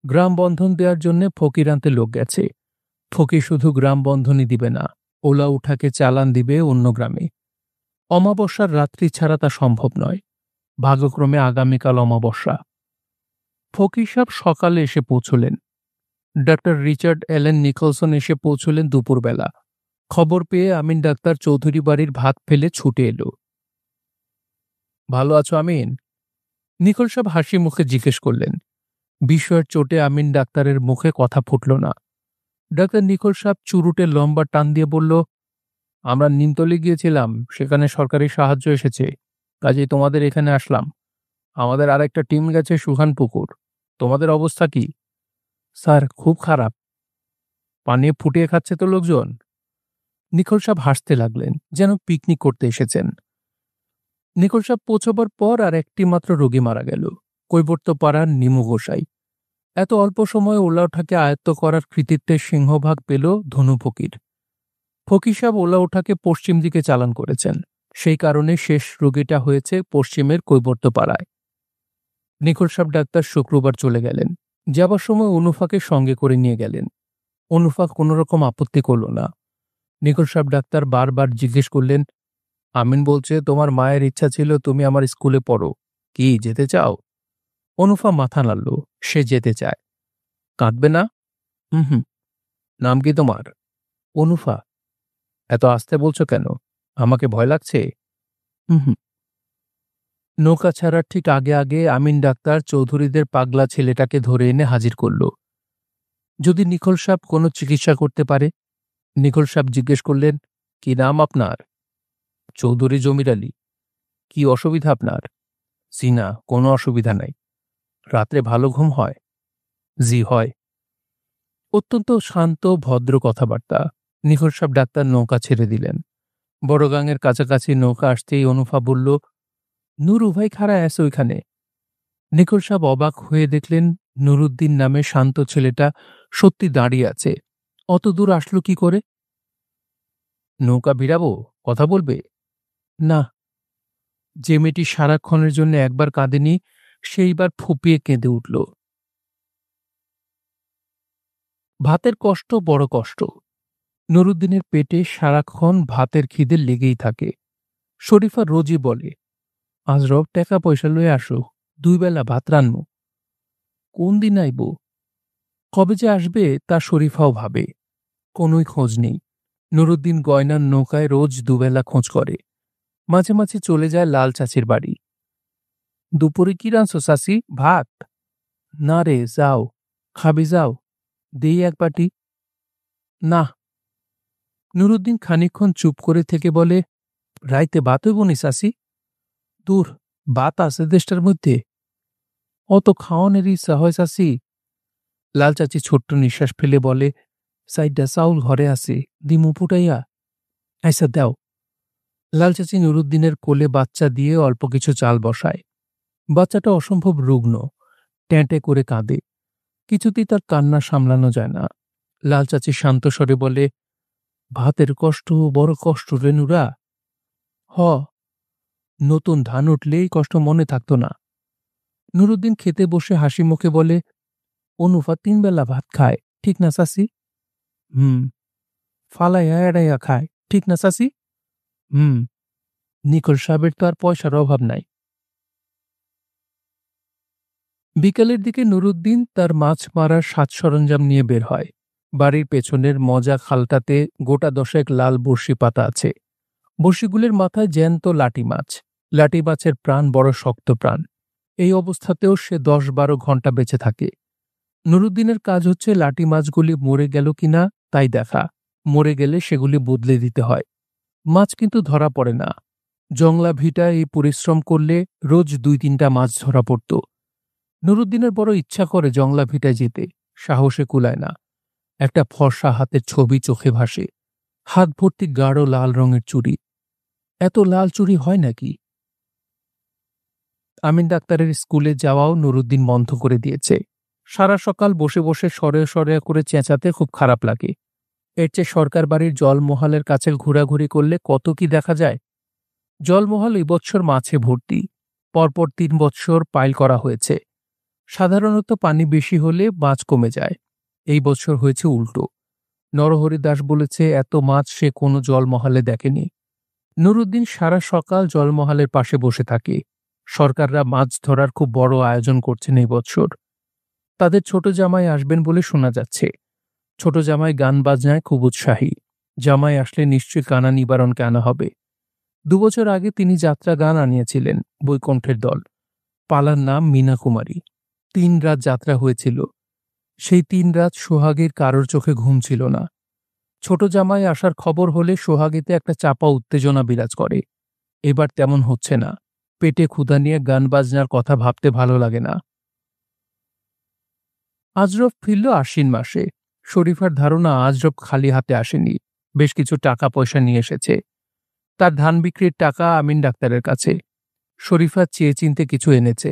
গ্রাম বন্ধন দেওয়ার জন্য ফকির আনতে লোক গেছে। ফকির শুধু গ্রাম বন্ধনই দিবে না, ওলা উঠাকে চালান দিবে অন্য গ্রামে। অমাবস্যার রাত্রি ছাড়া তা সম্ভব নয়। ভাগ্যক্রমে আগামীকাল অমাবস্যা। ফকির সাহেব সকালে এসে পৌঁছলেন। ডাক্তার রিচার্ড এলেন নিকলসন এসে পৌঁছলেন দুপুরবেলা। খবর পেয়ে আমিন ডাক্তার চৌধুরী বাড়ির ভাত ফেলে ছুটে এলো। ভালো আছো আমিন? নিকল সাহেব হাসি মুখে জিজ্ঞেস করলেন। বিস্ময়ের চোটে আমিন ডাক্তারের মুখে কথা ফুটল না। ডাক্তার নিকল সাহেব চুরুটে লম্বা টান দিয়ে বলল, আমরা নিমতলী গিয়েছিলাম, সেখানে সরকারি সাহায্য এসেছে, কাজেই তোমাদের এখানে আসলাম। আমাদের আরেকটা টিম গেছে সুখানপুকুর। তোমাদের অবস্থা কি? স্যার, খুব খারাপ। পানি ফুটিয়ে খাচ্ছে তো লোকজন। নিকল সাহেব হাসতে লাগলেন, যেন পিকনিক করতে এসেছেন। নিকল সাহেব পৌঁছবার পর আর একটি মাত্র রোগী মারা গেল, কৈবর্তপাড়ার নিমু গোসাই। এত অল্প সময়ে ওলা ওঠাকে আয়ত্ত করার কৃতিত্বের সিংহভাগ পেল ধনু ফকির। ফকির সাহেব ওলা ওঠাকে পশ্চিম দিকে চালান করেছেন, সেই কারণে শেষ রোগীটা হয়েছে পশ্চিমের কৈবর্তপাড়ায়। নিকল সাহেব ডাক্তার শুক্রবার চলে গেলেন। যাবার সময় অনুফাকে সঙ্গে করে নিয়ে গেলেন। অনুফা কোনোরকম আপত্তি করল না। নিকল সাহেব ডাক্তার বারবার জিজ্ঞেস করলেন, আমিন বলছে তোমার মায়ের ইচ্ছা ছিল তুমি আমার স্কুলে পড়ো, কি যেতে চাও? অনুফা মাথা নাড়ল, সে যেতে চায়। কাঁদবে না? হুম। নাম কি তোমার? অনুফা। এত আস্তে বলছো কেন? আমাকে ভয় লাগছে? হুম। নৌকা ছাড়ার ঠিক আগে আগে আমিন ডাক্তার চৌধুরীদের পাগলা ছেলেটাকে ধরে এনে হাজির করল। যদি নিকল সাহেব কোনো চিকিৎসা করতে পারে। নিকল সাহেব জিজ্ঞেস করলেন, কি নাম আপনার? চৌধুরী জমির আলী। কি অসুবিধা আপনার? জি না, কোনো অসুবিধা নাই। রাত্রে ভালো ঘুম হয়? জি হয়। অত্যন্ত শান্ত ভদ্র কথাবার্তা। নিকল সাহেব ডাক্তার নৌকা ছেড়ে দিলেন। বড়গাঙের কাছাকাছি নৌকা আসতেই অনুফা বলল, নুরু ভাই খাড়ায় আছে ওইখানে। নিকল সাহেব অবাক হয়ে দেখলেন নুরুদ্দিন নামে শান্ত ছেলেটা সত্যি দাঁড়িয়ে আছে। অত দূর আসলো কি করে? নৌকা ভিড়াবো, কথা বলবে? না। যে মেয়েটি সারাক্ষণের জন্য একবার কাঁদেনি, সেইবার ফুপিয়ে কেঁদে উঠল। ভাতের কষ্ট বড় কষ্ট। নুরুদ্দিনের পেটে সারাক্ষণ ভাতের খিদে লেগেই থাকে। শরীফা রোজই বলে, আজ রব টাকা পয়সা লয়ে আসো, 2 বেলা ভাত রান্নু। কোন দিন আইব? কবে যে আসবে তা শরীফাও ভাবে। কোনোই খোঁজ নেই। নুরুদ্দিন গয়নার নৌকায় রোজ 2 বেলা খোঁজ করে। মাঝে মাঝে চলে যায় লাল চাচির বাড়ি। দুপুরে কি রাঁধছো চাচি? ভাত? না রে, যাও, খাবি যাও, দেই এক বাটি। না। নুরুদ্দিন খানিকক্ষণ চুপ করে থেকে বলে, রাইতে ভাত হইব নি চাচি? দূর, ভাত আছে দেশটার মধ্যে, অত খাওয়ানোর ইচ্ছা হয় চাচি? লাল চাচি ছোট্ট নিঃশ্বাস ফেলে বলে, সাইডটা চাউল ঘরে আছে, দিমু ফুটাইয়া। আইসা দাও। লাল চাচি নুরুদ্দিনের কোলে বাচ্চা দিয়ে অল্প কিছু চাল বসায়। বাচ্চাটা অসম্ভব রুগ্ন, ট্যাঁটে করে কাঁদে। কিছুতেই তার কান্না সামলানো যায় না। লাল চাচি শান্ত স্বরে বলে, ভাতের কষ্ট বড় কষ্ট রে নুরা। হ, নতুন ধান উঠলেই কষ্ট মনে থাকতো না। নুরুদ্দিন খেতে বসে হাসি মুখে বলে, অনুফা 3 বেলা ভাত খায়, ঠিক না চাচি? হুম। ফালাইয়া এড়াইয়া খায়, ঠিক না চাচি? হুম। নিকল সাহেবের তো আর পয়সার অভাব নাই। বিকালের দিকে নুরুদ্দিন তার মাছ মারার সাজ সরঞ্জাম নিয়ে বের হয়। বাড়ির পেছনের মজা খালটাতে গোটা 10 লাল বড়শি পাতা আছে। বড়শিগুলির মাথায় জ্যান্ত লাটি মাছ। লাটি মাছের প্রাণ বড় শক্ত প্রাণ। এই অবস্থাতেও সে 10-12 ঘন্টা বেঁচে থাকে। নুরুদ্দিনের কাজ হচ্ছে লাটি মাছগুলি মরে গেল কিনা তাই দেখা। মরে গেলে সেগুলি বদলে দিতে হয়। মাছ কিন্তু ধরা পড়ে না। জংলা ভিটায় এই পরিশ্রম করলে রোজ 2-3টা মাছ ধরা পড়ত। নুরুদ্দিনের বড় ইচ্ছা করে জংলা ভিটায় যেতে, সাহসে কুলায় না। একটা ফর্সা হাতের ছবি চোখে ভাসে, হাত ভর্তি গাঢ় লাল রঙের চুড়ি। এত লাল চুড়ি হয় নাকি? আমিন ডাক্তারের স্কুলে যাওয়াও নুরুদ্দিন বন্ধ করে দিয়েছে। সারা সকাল বসে বসে সরে সরে করে চেঁচাতে খুব খারাপ লাগে। এর চেয়ে সরকার বাড়ির জলমহলের কাছে ঘোরাঘুরি করলে কত কি দেখা যায়। জলমহল এই বৎসর মাছে ভর্তি। পরপর 3 বৎসর পাইল করা হয়েছে। সাধারণত পানি বেশি হলে মাছ কমে যায়। এই বছর হয়েছে উল্টো। নরহরি দাস বলেছে এত মাছ সে কোনো জলমহলে দেখেনি। নুরুদ্দিন সারা সকাল জলমহলের পাশে বসে থাকে। সরকাররা মাছ ধরার খুব বড় আয়োজন করছেন এই বৎসর। তাদের ছোট জামাই আসবেন বলে শোনা যাচ্ছে। ছোট জামাই গান বাজনায় খুব উৎসাহী। জামাই আসলে নিশ্চয়ই কানা নিবারণকে আনা হবে। 2 বছর আগে তিনি যাত্রা গান আনিয়েছিলেন, বৈকুণ্ঠের দল। পালার নাম মীনা কুমারী। 3 রাত যাত্রা হয়েছিল। সেই 3 রাত সোহাগের কারোর চোখে ঘুম ছিল না। ছোট জামাই আসার খবর হলে সোহাগেতে একটা চাপা উত্তেজনা বিরাজ করে। এবার তেমন হচ্ছে না। পেটে ক্ষুধা নিয়ে গান বাজনার কথা ভাবতে ভালো লাগে না। আজরফ ফিরল আশ্বিন মাসে। শরীফার ধারণা আজরফ খালি হাতে আসেনি, বেশ কিছু টাকা পয়সা নিয়ে এসেছে। তার ধান বিক্রির টাকা আমিন ডাক্তারের কাছে। শরীফা চেয়ে চিনতে কিছু এনেছে।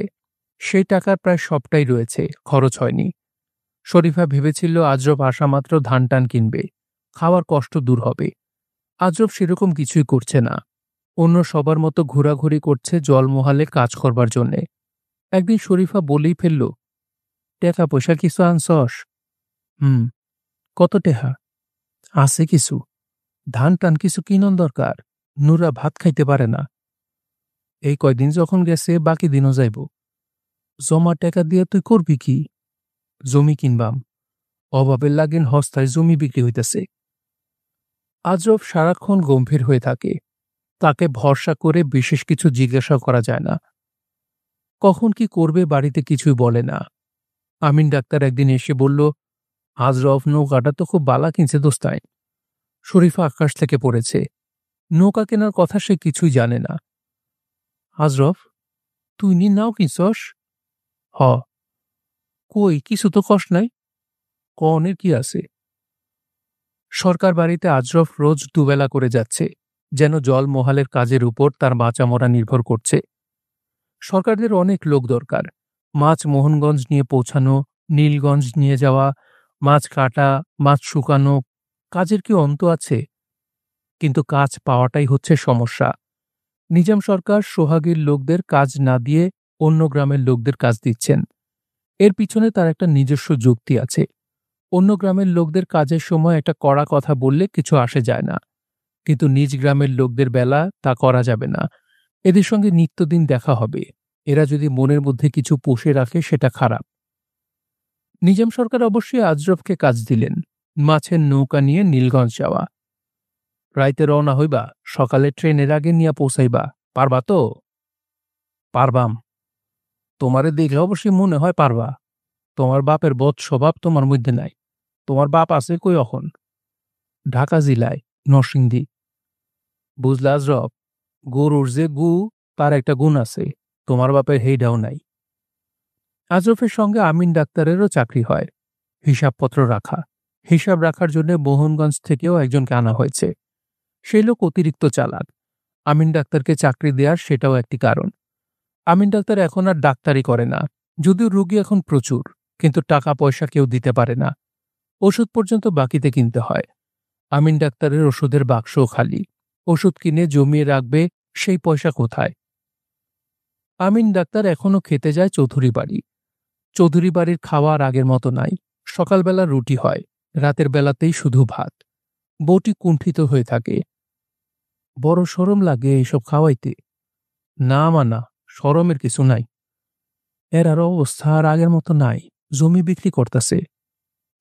সেই টাকার প্রায় সবটাই রয়েছে, খরচ হয়নি। শরীফা ভেবেছিল আজরফ আসামাত্র ধান টান কিনবে, খাওয়ার কষ্ট দূর হবে। আজরফ সেরকম কিছুই করছে না। অন্য সবার মতো ঘোরাঘুরি করছে জলমহালে কাজ করবার জন্যে। একদিন শরীফা বলেই ফেলল, টাকা পয়সা কিছু আনছস? হুম। কত টেহা? আছে কিছু। ধান টান কিছু কিনন দরকার, নুরা ভাত খাইতে পারে না। এই কয়দিন যখন গেছে বাকি দিনও যাইব। জমা টাকা দিয়ে তুই করবি কি? জমি কিনবাম। অভাবের লাগেন হস্তায় জমি বিক্রি হইতেছে। আজরফ সারাক্ষণ গম্ভীর হয়ে থাকে। তাকে ভরসা করে বিশেষ কিছু জিজ্ঞাসা করা যায় না। কখন কি করবে বাড়িতে কিছুই বলে না। আমিন ডাক্তার একদিন এসে বলল, আজরফ নৌকাটা তো খুব বালা কিনছে দোস্তাই। শরীফা আকাশ থেকে পড়েছে। নৌকা কেনার কথা সে কিছুই জানে না। আজরফ, তুই নি নাও কিনছস? হ। কই কিছু তো কষ্ট নাই। কনের কি আছে? সরকার বাড়িতে আজরফ রোজ দুবেলা করে যাচ্ছে, যেন জলমহালের কাজের উপর তার বাঁচামরা নির্ভর করছে। সরকারদের অনেক লোক দরকার। মাছ মোহনগঞ্জ নিয়ে পৌঁছানো, নীলগঞ্জ নিয়ে যাওয়া, মাছ কাটা, মাছ শুকানো, কাজের কি অন্ত আছে? কিন্তু কাজ পাওয়াটাই হচ্ছে সমস্যা। নিজাম সরকার সোহাগীর লোকদের কাজ না দিয়ে অন্য গ্রামের লোকদের কাজ দিচ্ছেন। এর পিছনে তার একটা নিজস্ব যুক্তি আছে। অন্য গ্রামের লোকদের কাজের সময় একটা কড়া কথা বললে কিছু আসে যায় না, কিন্তু নিজ গ্রামের লোকদের বেলা তা করা যাবে না। এদের সঙ্গে নিত্যদিন দেখা হবে। এরা যদি মনের মধ্যে কিছু পুষে রাখে সেটা খারাপ। নিজাম সরকার অবশ্যই আজরফকে কাজ দিলেন, মাছের নৌকা নিয়ে নীলগঞ্জ যাওয়া। রাইতে রওনা হইবা, সকালে ট্রেনের আগে নিয়ে পৌঁছাইবা, পারবা তো? পারবাম। তোমারে দেখলে অবশ্যই মনে হয় পারবা। তোমার বাপের বদ স্বভাব তোমার মধ্যে নাই। তোমার বাপ আছে কই অখন? ঢাকা জেলায়, নরসিংদী। বুঝলা আজরফ, গরুর যে গু তার একটা গুণ আছে, তোমার বাপের হেইডাও নাই। আজরফের সঙ্গে আমিন ডাক্তারেরও চাকরি হয়, হিসাবপত্র রাখা। হিসাব রাখার জন্য মোহনগঞ্জ থেকেও একজনকে আনা হয়েছে। সেই লোক অতিরিক্ত চালাক। আমিন ডাক্তারকে চাকরি দেওয়ার সেটাও একটি কারণ। আমিন ডাক্তার এখন আর ডাক্তারি করে না, যদিও রোগী এখন প্রচুর, কিন্তু টাকা পয়সা কেউ দিতে পারে না। ওষুধ পর্যন্ত বাকিতে কিনতে হয়। আমিন ডাক্তারের ওষুধের বাক্সও খালি। ওষুধ কিনে জমিয়ে রাখবে, সেই পয়সা কোথায়? আমিন ডাক্তার এখনো খেতে যায় চৌধুরী বাড়ি। চৌধুরী বাড়ির খাওয়া আর আগের মতো নাই। সকালবেলা রুটি হয়, রাতের বেলাতেই শুধু ভাত। বউটি কুণ্ঠিত হয়ে থাকে। বড় শরম লাগে এইসব খাওয়াইতে। না মানা, শরমের কিছু নাই। এর আরো অবস্থা আর আগের মতো নাই। জমি বিক্রি করতাছে।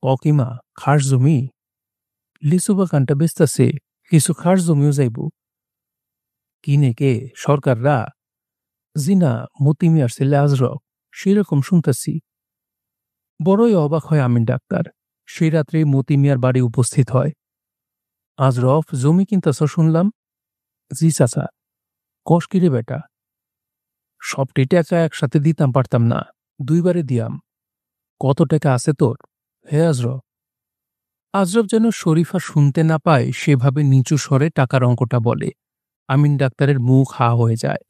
অকিমা, খাস জমি? লিচু বাগানটা বেচতাছে, কিছু খাস জমিও যাইব। কিনে কে, সরকাররা? জিনা, মতি মিয়ার ছেলে আজরফ, সেরকম শুনতাছি। বড়ই অবাক হয় আমিন ডাক্তার। সেই রাত্রে মতি মিয়ার বাড়ি উপস্থিত হয়। আজরফ, জমি কিনতাছ শুনলাম। জি চাচা। কষ কিরে বেটা? সবটি টাকা একসাথে দিতাম পারতাম না, দুইবারে দিয়াম। কত টাকা আছে তোর? হে আজরফ। আজরফ যেন শরীফা শুনতে না পায় সেভাবে নিচু স্বরে টাকার অঙ্কটা বলে। আমিন ডাক্তারের মুখ হা হয়ে যায়।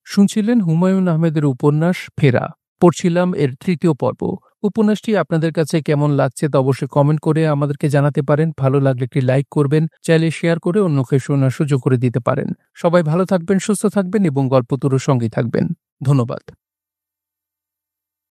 শুনছিলেন হুমায়ুন আহমেদের উপন্যাস ফেরা। পড়ছিলাম এর ৩য় পর্ব। উপন্যাসটি আপনাদের কাছে কেমন লাগছে তা অবশ্যই কমেন্ট করে আমাদেরকে জানাতে পারেন। ভালো লাগলে একটি লাইক করবেন, চাইলে শেয়ার করে অন্যকে শোনার সুযোগ করে দিতে পারেন। সবাই ভালো থাকবেন, সুস্থ থাকবেন এবং গল্পতরুর সঙ্গী থাকবেন। ধন্যবাদ।